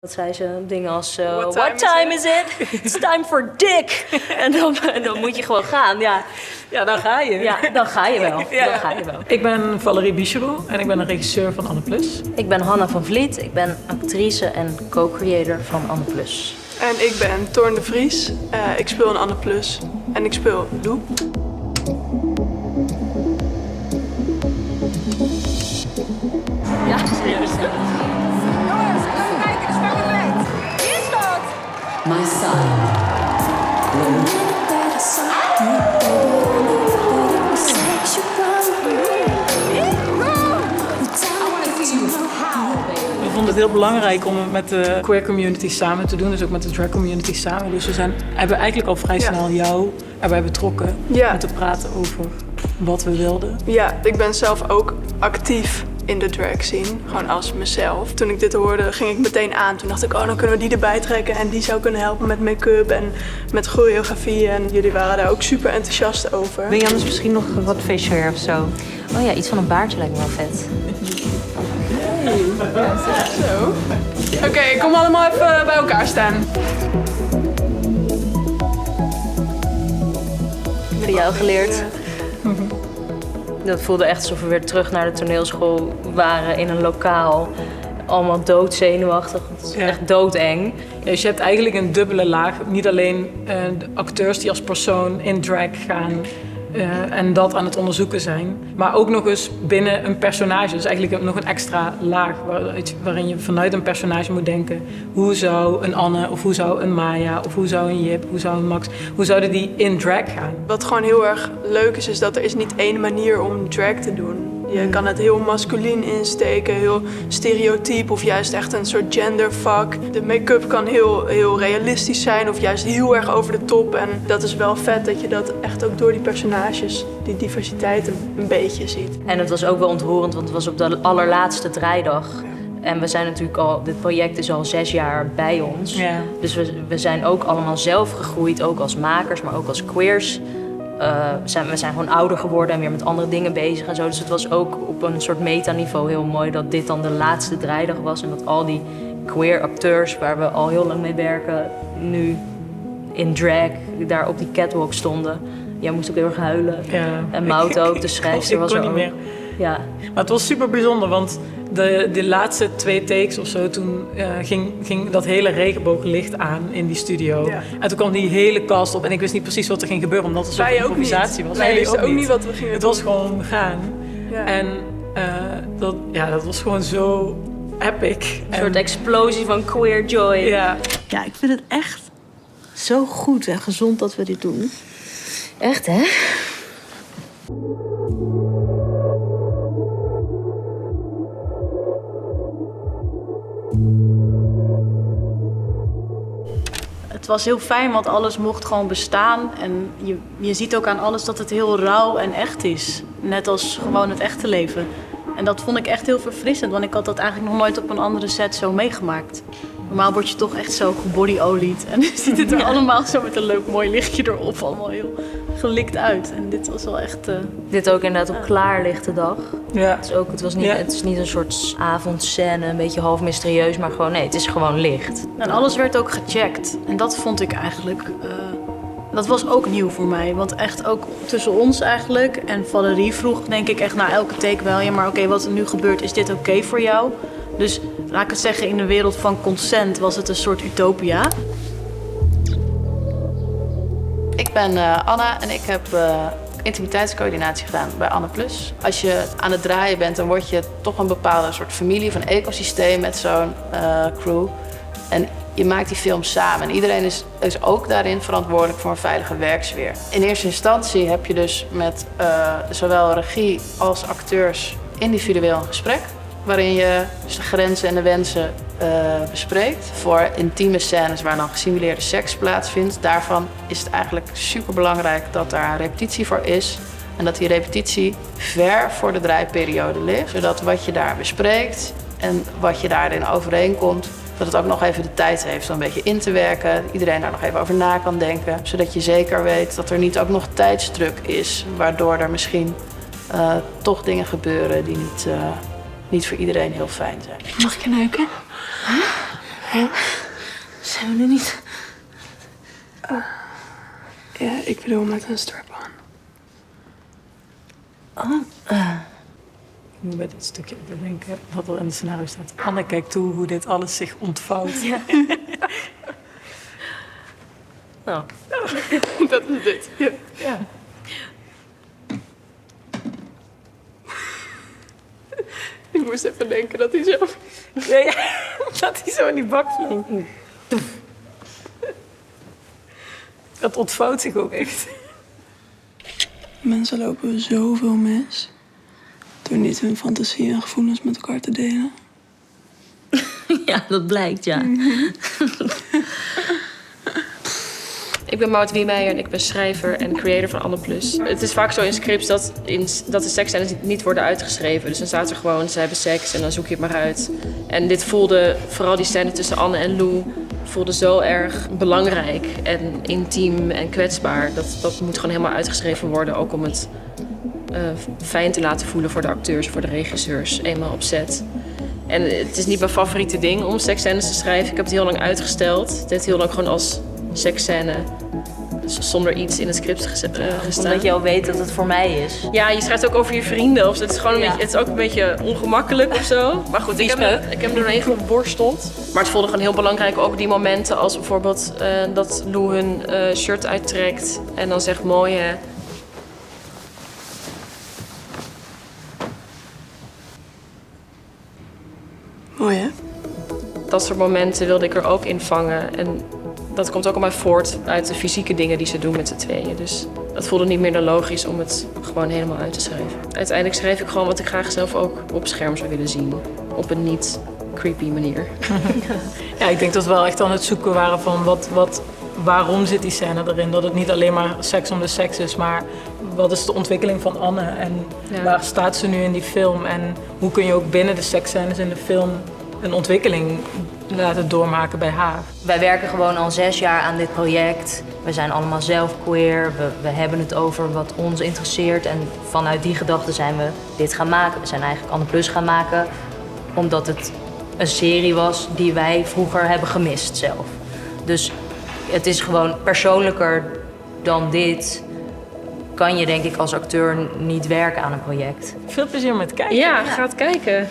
Dat zei ze dingen als, what time is it? It's time for dick! en dan moet je gewoon gaan, ja. Ja, dan ga je. Ja, dan ga je wel. Ja. Dan ga je wel. Ik ben Valerie Bicheroux en ik ben een regisseur van Anne Plus. Ik ben Hanna van Vliet, ik ben actrice en co-creator van Anne Plus. En ik ben Toorn de Vries. Ik speel in Anne Plus en ik speel Lou. Ja, serieus. Jongens, even kijken, de zwemmen Hier staat! My son. We vonden het heel belangrijk om het met de queer community samen te doen, dus ook met de drag community samen. Dus we hebben eigenlijk al vrij snel jou erbij betrokken om te praten over wat we wilden. Ja, ik ben zelf ook actief in de drag scene, gewoon als mezelf. Toen ik dit hoorde, ging ik meteen aan. Toen dacht ik, dan kunnen we die erbij trekken en die zou kunnen helpen met make-up en met choreografie. En jullie waren daar ook super enthousiast over. Wil je anders misschien nog wat facial hair of zo? Oh ja, iets van een baardje lijkt me wel vet. Zo. Oké, kom allemaal even bij elkaar staan. Van jou geleerd. Dat voelde echt alsof we weer terug naar de toneelschool waren in een lokaal. Allemaal doodzenuwachtig. Het is echt doodeng. Ja, dus je hebt eigenlijk een dubbele laag. Niet alleen de acteurs die als persoon in drag gaan en dat aan het onderzoeken zijn. Maar ook nog eens binnen een personage. Dus eigenlijk nog een extra laag waarin je vanuit een personage moet denken. Hoe zou een Anne of hoe zou een Maya of hoe zou een Jip, hoe zou een Max, hoe zouden die in drag gaan? Wat gewoon heel erg leuk is dat er is niet één manier om drag te doen. Je kan het heel masculien insteken, heel stereotyp of juist echt een soort genderfuck. De make-up kan heel realistisch zijn of juist heel erg over de top. En dat is wel vet dat je dat echt ook door die personages, die diversiteit een beetje ziet. En het was ook wel ontroerend, want het was op de allerlaatste draaidag. En we zijn natuurlijk dit project is al 6 jaar bij ons. Ja. Dus we zijn ook allemaal zelf gegroeid, ook als makers, maar ook als queers. We zijn gewoon ouder geworden en weer met andere dingen bezig en zo. Dus het was ook op een soort metaniveau heel mooi dat dit dan de laatste draaidag was. En dat al die queer acteurs waar we al heel lang mee werken, nu in drag daar op die catwalk stonden. Jij moest ook heel erg huilen. Ja. En Maud ook, de schrijfster was er niet ook. meer. Ja. Maar het was super bijzonder, want de laatste 2 takes of zo, toen ging dat hele regenbooglicht aan in die studio. Ja. En toen kwam die hele cast op en ik wist niet precies wat er ging gebeuren, omdat het een soort improvisatie was. Wij wisten ook niet wat we gingen Het doen. was gewoon gaan. Ja. En dat was gewoon zo epic. Een soort explosie van queer joy. Ja. Ja, ik vind het echt zo goed en gezond dat we dit doen. Echt, hè? Het was heel fijn, want alles mocht gewoon bestaan. En je ziet ook aan alles dat het heel rauw en echt is. Net als gewoon het echte leven. En dat vond ik echt heel verfrissend, want ik had dat eigenlijk nog nooit op een andere set zo meegemaakt. Normaal word je toch echt zo gebody-olied. En nu ziet het er allemaal zo met een leuk mooi lichtje erop. Allemaal heel gelikt uit. En dit was wel echt... Dit ook inderdaad op klaarlichte dag. Ja. Het is niet een soort avondscène, een beetje half mysterieus, maar gewoon nee, het is gewoon licht. En alles werd ook gecheckt. En dat vond ik eigenlijk... dat was ook nieuw voor mij. Want echt ook tussen ons eigenlijk. En Valerie vroeg denk ik echt na elke take wel... ja, maar oké, wat er nu gebeurt, is dit oké voor jou? Dus laat ik het zeggen, in de wereld van consent was het een soort utopia. Ik ben Anna en ik heb intimiteitscoördinatie gedaan bij Anne Plus. Als je aan het draaien bent, dan word je toch een bepaalde soort familie van ecosysteem met zo'n crew. En je maakt die film samen. En iedereen is ook daarin verantwoordelijk voor een veilige werksfeer. In eerste instantie heb je dus met zowel regie als acteurs individueel een gesprek. Waarin je dus de grenzen en de wensen bespreekt. Voor intieme scènes waar dan gesimuleerde seks plaatsvindt. Daarvan is het eigenlijk superbelangrijk dat daar een repetitie voor is. En dat die repetitie ver voor de draaiperiode ligt. Zodat wat je daar bespreekt en wat je daarin overeenkomt, dat het ook nog even de tijd heeft om een beetje in te werken. Dat iedereen daar nog even over na kan denken. Zodat je zeker weet dat er niet ook nog tijdsdruk is. Waardoor er misschien toch dingen gebeuren die niet voor iedereen heel fijn zijn. Mag ik je neuken? Zijn we nu niet... Ja, ik bedoel met een strap-on. Ik moet bij dit stukje bedenken wat er in het scenario staat. Anne kijkt toe hoe dit alles zich ontvouwt. Ja. Nou, Dat is dit. Ja. Ja. Ik moest even denken dat hij zo... Ja, dat hij zo in die bak vloog. Dat ontvouwt zich ook echt. Mensen lopen zoveel mis door niet hun fantasie en gevoelens met elkaar te delen. Ja, dat blijkt, ja. Ik ben Maud Wiemeijer en ik ben schrijver en creator van Anne Plus. Het is vaak zo in scripts dat de seksscènes niet worden uitgeschreven. Dus dan staat er gewoon, ze hebben seks en dan zoek je het maar uit. En dit voelde, vooral die scène tussen Anne en Lou, voelde zo erg belangrijk en intiem en kwetsbaar. Dat moet gewoon helemaal uitgeschreven worden, ook om het fijn te laten voelen voor de acteurs, voor de regisseurs, eenmaal op set. En het is niet mijn favoriete ding om seksscènes te schrijven. Ik heb het heel lang uitgesteld. Het heeft heel lang gewoon als seksscène zonder iets in het script gestaan. omdat je al weet dat het voor mij is. Ja, je schrijft ook over je vrienden. Of het is gewoon een Ja. beetje, het is ook een beetje ongemakkelijk of zo. Maar goed, ik heb er doorheen geborsteld. Maar het voelde gewoon heel belangrijk, ook die momenten als bijvoorbeeld dat Lou hun shirt uittrekt en dan zegt mooi hè. Mooi, hè? Dat soort momenten wilde ik er ook in vangen. En dat komt ook allemaal voort uit de fysieke dingen die ze doen met z'n tweeën. Dus dat voelde niet meer dan logisch om het gewoon helemaal uit te schrijven. Uiteindelijk schreef ik gewoon wat ik graag zelf ook op scherm zou willen zien. Op een niet creepy manier. Ja, ik denk dat we wel echt aan het zoeken waren van waarom zit die scène erin? Dat het niet alleen maar seks om de seks is, maar wat is de ontwikkeling van Anne? En Ja. waar staat ze nu in die film? En hoe kun je ook binnen de seksscènes in de film een ontwikkeling laten doormaken bij haar? Wij werken gewoon al 6 jaar aan dit project. We zijn allemaal zelf queer. We hebben het over wat ons interesseert. En vanuit die gedachte zijn we dit gaan maken. We zijn eigenlijk Anne Plus gaan maken. Omdat het een serie was die wij vroeger hebben gemist zelf. Dus het is gewoon persoonlijker dan dit. Kan je denk ik als acteur niet werken aan een project. Veel plezier met kijken. Ja, ga het kijken.